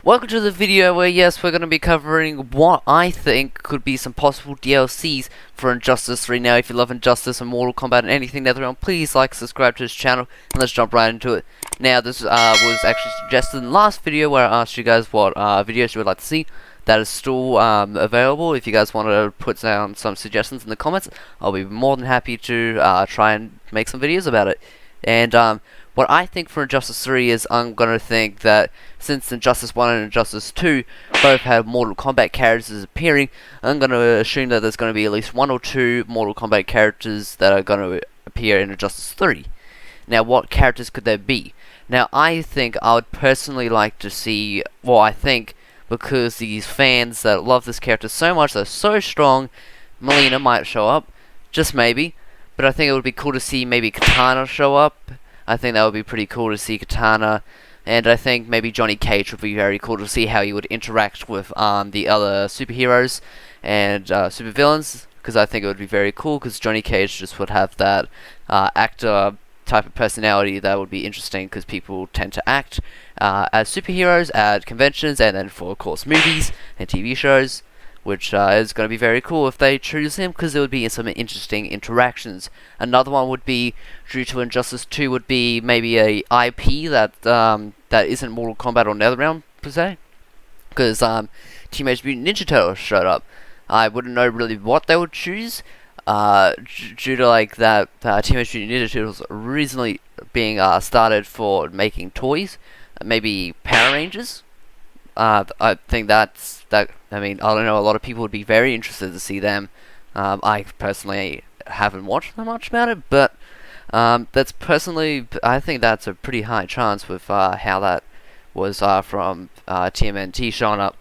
Welcome to the video where, yes, we're going to be covering what I think could be some possible DLCs for Injustice 3. Now, if you love Injustice and Mortal Kombat and anything NetherRealm, please like, subscribe to this channel, and let's jump right into it. Now, this was actually suggested in the last video where I asked you guys what videos you would like to see. That is still available. If you guys want to put down some suggestions in the comments, I'll be more than happy to try and make some videos about it. And what I think for Injustice 3 is I'm going to think that since Injustice 1 and Injustice 2 both have Mortal Kombat characters appearing, I'm going to assume that there's going to be at least one or two Mortal Kombat characters that are going to appear in Injustice 3. Now, what characters could there be? Now, I think I would personally like to see, well, I think because these fans that love this character so much, they're so strong, Melina might show up, just maybe, but I think it would be cool to see maybe Katana show up. I think that would be pretty cool to see Katana, and I think maybe Johnny Cage would be very cool to see how he would interact with the other superheroes and supervillains, because I think it would be very cool, because Johnny Cage just would have that actor type of personality that would be interesting, because people tend to act as superheroes at conventions, and then for, of course, movies and TV shows, which is going to be very cool if they choose him, because there would be some interesting interactions. Another one would be, due to Injustice 2, would be maybe a IP that that isn't Mortal Kombat or NetherRealm, per se, because Teenage Mutant Ninja Turtles showed up. I wouldn't know really what they would choose, due to like that Teenage Mutant Ninja Turtles originally being started for making toys, maybe Power Rangers. I think I mean, I don't know, a lot of people would be very interested to see them. I personally haven't watched that much about it, but that's personally, I think that's a pretty high chance with how that was from TMNT showing up.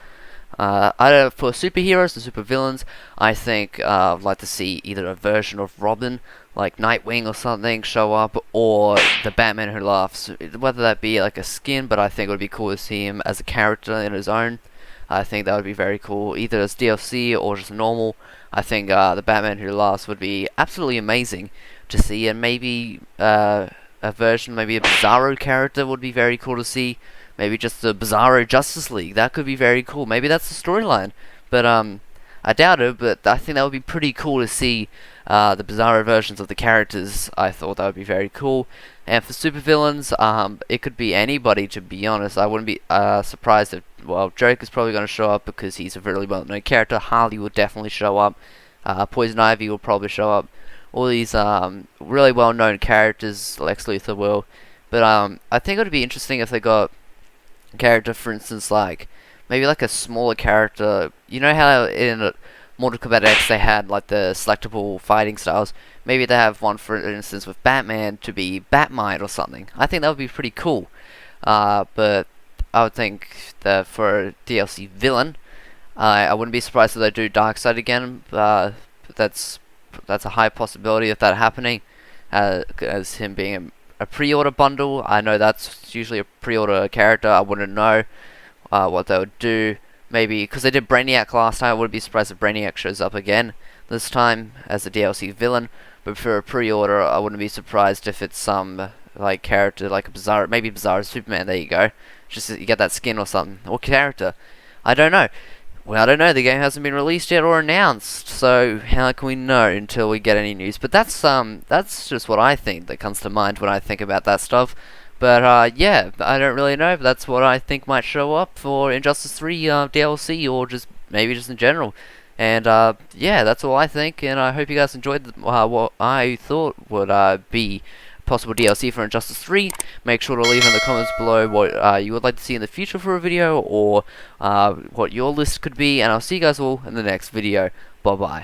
For superheroes and supervillains, I think I'd like to see either a version of Robin, like Nightwing or something, show up, or the Batman Who Laughs. Whether that be like a skin, but I think it would be cool to see him as a character in his own. I think that would be very cool, either as DLC or just normal. I think the Batman Who Laughs would be absolutely amazing to see, and maybe a version, maybe a Bizarro character would be very cool to see. Maybe just the Bizarro Justice League, that could be very cool. Maybe that's the storyline, but I doubt it, but I think that would be pretty cool to see the Bizarro versions of the characters. I thought that would be very cool. And for supervillains, it could be anybody, to be honest. I wouldn't be surprised if, well, Joker's probably going to show up because he's a really well-known character. Harley would definitely show up. Poison Ivy will probably show up. All these really well-known characters, Lex Luthor will. But I think it would be interesting if they got a character, for instance, like maybe like a smaller character. You know how in Mortal Kombat X they had like the selectable fighting styles? Maybe they have one, for instance, with Batman to be Batmite or something. I think that would be pretty cool. But I would think that for a DLC villain, I wouldn't be surprised if they do Darkseid again. But that's a high possibility of that happening, as him being a pre-order bundle. I know that's usually a pre-order character. I wouldn't know what they would do. Maybe because they did Brainiac last time, I wouldn't be surprised if Brainiac shows up again this time as a DLC villain. But for a pre-order, I wouldn't be surprised if it's some like character, like a Bizarro, maybe Bizarro Superman. There you go. Just you get that skin or something, or character. I don't know. Well, I don't know. The game hasn't been released yet or announced, so how can we know until we get any news? But that's just what I think that comes to mind when I think about that stuff. But yeah, I don't really know. But that's what I think might show up for Injustice 3 DLC, or just maybe just in general. And yeah, that's all I think. And I hope you guys enjoyed what I thought would be possible DLC for Injustice 3. Make sure to leave in the comments below what you would like to see in the future for a video, or what your list could be. And I'll see you guys all in the next video. Bye bye.